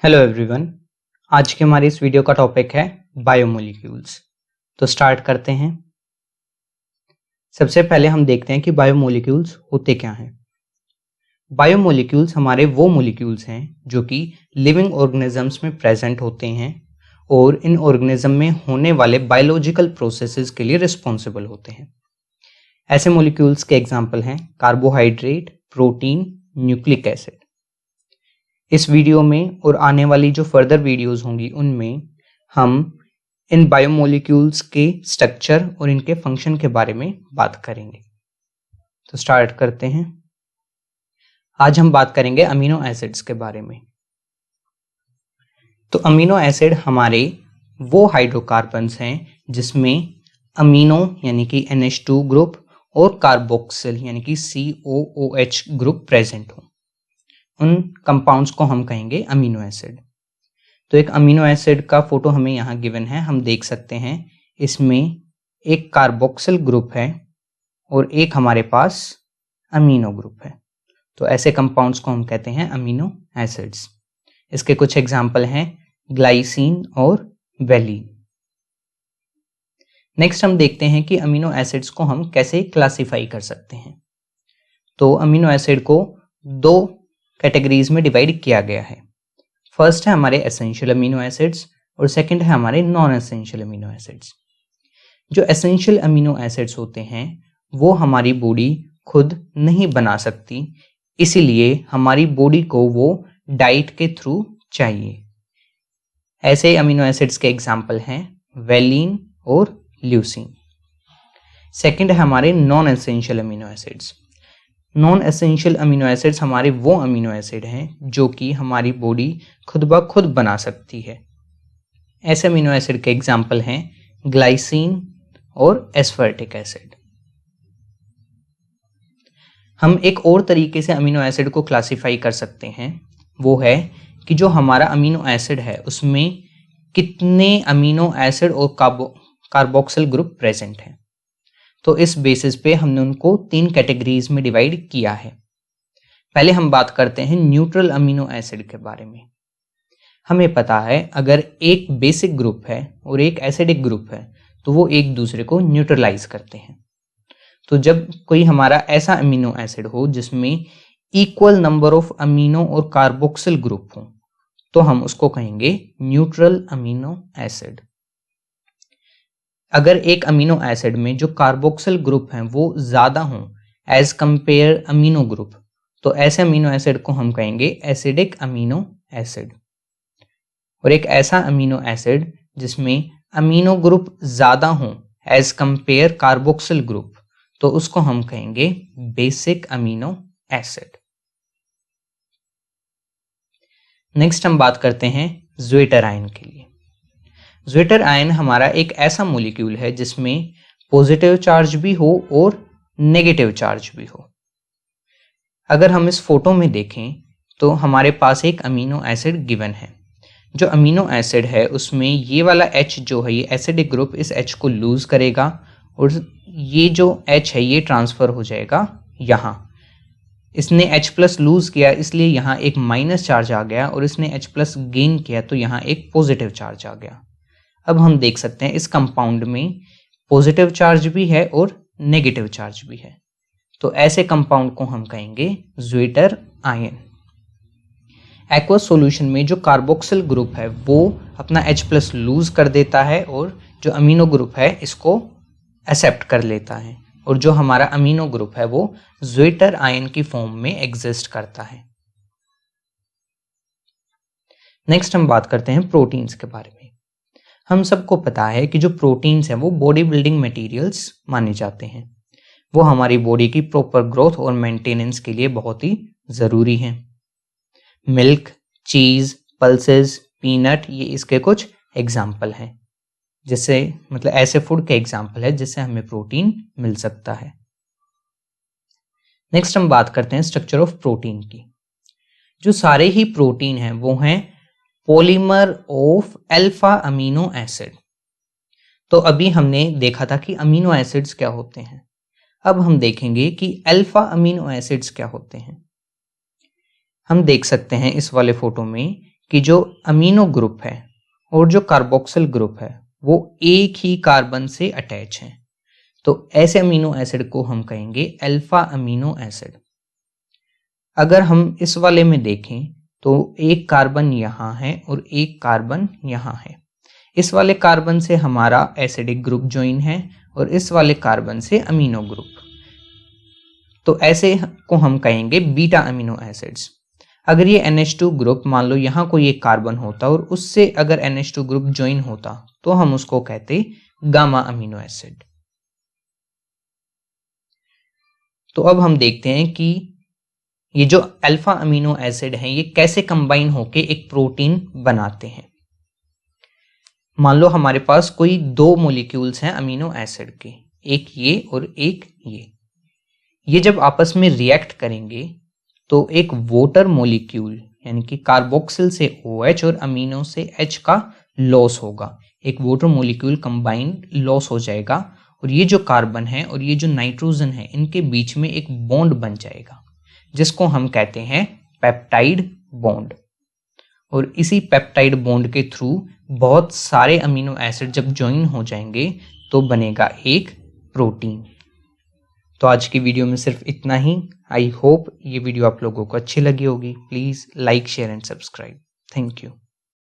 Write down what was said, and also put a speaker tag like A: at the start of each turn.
A: Hello everyone. आज के हमारी इस वीडियो का टॉपिक है बायोमोलिक्यूल्स। तो स्टार्ट करते हैं। सबसे पहले हम देखते हैं कि बायोमोलिक्यूल्स होते क्या हैं। बायोमोलिक्यूल्स हमारे वो मोलिक्यूल्स हैं जो कि लिविंग ऑर्गेनिजम्स में प्रेजेंट होते हैं और इन ऑर्गेनिज्म में होने वाले बायोलॉजिकल प्रोसेसेस के लिए रिस्पॉन्सिबल होते हैं। ऐसे मोलिक्यूल्स के एग्जाम्पल हैं कार्बोहाइड्रेट, प्रोटीन, न्यूक्लिक एसिड। इस वीडियो में और आने वाली जो फर्दर वीडियोस होंगी उनमें हम इन बायोमोलिक्यूल्स के स्ट्रक्चर और इनके फंक्शन के बारे में बात करेंगे। तो स्टार्ट करते हैं। आज हम बात करेंगे अमीनो एसिड्स के बारे में। तो अमीनो एसिड हमारे वो हाइड्रोकार्बन्स हैं जिसमें अमीनो यानी कि NH2 ग्रुप और कार्बोक्सिल यानी कि COOH ग्रुप प्रेजेंट हो। उन कंपाउंड्स को हम कहेंगे अमीनो एसिड। तो एक अमीनो एसिड का फोटो हमें यहाँ गिवन है, हम देख सकते हैं इसमें एक कार्बोक्सिल ग्रुप है और एक हमारे पास अमीनो ग्रुप है। तो ऐसे कंपाउंड्स को हम कहते हैं अमीनो एसिड्स। इसके कुछ एग्जाम्पल हैं ग्लाइसिन और वेलिन। नेक्स्ट हम देखते हैं कि अमीनो एसिड्स को हम कैसे क्लासिफाई कर सकते हैं। तो अमीनो एसिड को दो कैटेगरीज में डिवाइड किया गया है। फर्स्ट है हमारे एसेंशियल अमीनो एसिड्स और सेकंड है हमारे नॉन एसेंशियल अमीनो एसिड्स। जो एसेंशियल अमीनो एसिड्स होते हैं वो हमारी बॉडी खुद नहीं बना सकती, इसीलिए हमारी बॉडी को वो डाइट के थ्रू चाहिए। ऐसे अमीनो एसिड्स के एग्जाम्पल हैं वेलिन और ल्यूसीन। सेकंड है हमारे non essential amino acids. Non essential amino acids हमारे वो अमीनो एसिड हैं जो कि हमारी बॉडी खुद ब खुद बना सकती है। ऐसे अमीनो एसिड के एग्जाम्पल हैं ग्लाइसिन और एस्फर्टिक एसिड। हम एक और तरीके से अमीनो एसिड को क्लासिफाई कर सकते हैं, वो है कि जो हमारा अमीनो एसिड है उसमें कितने अमीनो एसिड और कार्बोक्सिल ग्रुप प्रेजेंट हैं। तो इस बेसिस पे हमने उनको 3 कैटेगरीज में डिवाइड किया है। पहले हम बात करते हैं न्यूट्रल अमीनो एसिड के बारे में। हमें पता है अगर एक बेसिक ग्रुप है और एक एसिडिक ग्रुप है तो वो एक दूसरे को न्यूट्रलाइज करते हैं। तो जब कोई हमारा ऐसा अमीनो एसिड हो जिसमें इक्वल नंबर ऑफ अमीनो और कार्बोक्सिल ग्रुप हो तो हम उसको कहेंगे न्यूट्रल अमीनो एसिड। अगर एक अमीनो एसिड में जो कार्बोक्सिल ग्रुप हैं वो ज़्यादा हों एज कंपेयर अमीनो ग्रुप तो ऐसे अमीनो एसिड को हम कहेंगे एसिडिक अमीनो एसिड। और एक ऐसा अमीनो एसिड जिसमें अमीनो ग्रुप ज़्यादा हों एज कंपेयर कार्बोक्सिल ग्रुप तो उसको हम कहेंगे बेसिक अमीनो एसिड। नेक्स्ट हम बात करते हैं ज्वेटर आयन के लिए। ज्वेटर आयन हमारा एक ऐसा मॉलिक्यूल है जिसमें पॉजिटिव चार्ज भी हो और नेगेटिव चार्ज भी हो। अगर हम इस फोटो में देखें तो हमारे पास एक अमीनो एसिड गिवन है। जो अमीनो एसिड है उसमें ये वाला H जो है ये एसिडिक ग्रुप इस H को लूज करेगा और ये जो H है ये ट्रांसफर हो जाएगा यहाँ। इसने H+ लूज किया इसलिए यहाँ एक माइनस चार्ज आ गया और इसने H+ गेन किया तो यहाँ एक पॉजिटिव चार्ज आ गया। अब हम देख सकते हैं इस कंपाउंड में पॉजिटिव चार्ज भी है और नेगेटिव चार्ज भी है। तो ऐसे कंपाउंड को हम कहेंगे ज्वेटर आयन। एक्वस सॉल्यूशन में जो कार्बोक्सिल ग्रुप है वो अपना H+ लूज कर देता है और जो अमीनो ग्रुप है इसको एक्सेप्ट कर लेता है और जो हमारा अमीनो ग्रुप है वो ज्वेटर आयन की फॉर्म में एग्जिस्ट करता है। नेक्स्ट हम बात करते हैं प्रोटीन्स के बारे में। हम सबको पता है कि जो प्रोटीन्स हैं वो बॉडी बिल्डिंग मटेरियल्स माने जाते हैं। वो हमारी बॉडी की प्रॉपर ग्रोथ और मेंटेनेंस के लिए बहुत ही ज़रूरी हैं। मिल्क, चीज़, पल्सेस, पीनट ये इसके कुछ एग्जाम्पल हैं, जिससे मतलब ऐसे फूड के एग्जाम्पल है जिससे हमें प्रोटीन मिल सकता है। नेक्स्ट हम बात करते हैं स्ट्रक्चर ऑफ प्रोटीन की। जो सारे ही प्रोटीन हैं वो हैं polymer of alpha amino acid. तो अभी हमने देखा था कि अमीनो एसिड्स क्या होते हैं, अब हम देखेंगे कि अल्फा अमीनो एसिड्स क्या होते हैं। हम देख सकते हैं इस वाले फोटो में कि जो अमीनो ग्रुप है और जो कार्बोक्सिल ग्रुप है वो एक ही कार्बन से अटैच हैं, तो ऐसे अमीनो एसिड को हम कहेंगे अल्फा अमीनो एसिड। अगर हम इस वाले में देखें तो एक कार्बन यहाँ है और एक कार्बन यहाँ है। इस वाले कार्बन से हमारा एसिडिक ग्रुप ज्वाइन है और इस वाले कार्बन से अमीनो ग्रुप, तो ऐसे को हम कहेंगे बीटा अमीनो एसिड्स। अगर ये NH2 ग्रुप, मान लो यहाँ कोई एक कार्बन होता और उससे अगर NH2 ग्रुप ज्वाइन होता तो हम उसको कहते गामा अमीनो एसिड। तो अब हम देखते हैं कि ये जो अल्फा अमीनो एसिड हैं ये कैसे कंबाइन होके एक प्रोटीन बनाते हैं। मान लो हमारे पास कोई दो मॉलिक्यूल्स हैं अमीनो एसिड के, एक ये और एक ये जब आपस में रिएक्ट करेंगे तो एक वॉटर मॉलिक्यूल यानी कि कार्बोक्सिल से OH और अमीनो से H का लॉस होगा। एक वॉटर मॉलिक्यूल कंबाइंड लॉस हो जाएगा और ये जो कार्बन है और ये जो नाइट्रोजन है इनके बीच में एक बॉन्ड बन जाएगा जिसको हम कहते हैं पेप्टाइड बॉन्ड। और इसी पेप्टाइड बॉन्ड के थ्रू बहुत सारे अमीनो एसिड जब ज्वाइन हो जाएंगे तो बनेगा एक प्रोटीन। तो आज की वीडियो में सिर्फ इतना ही। आई होप ये वीडियो आप लोगों को अच्छी लगी होगी। Please like, share and subscribe. Thank you.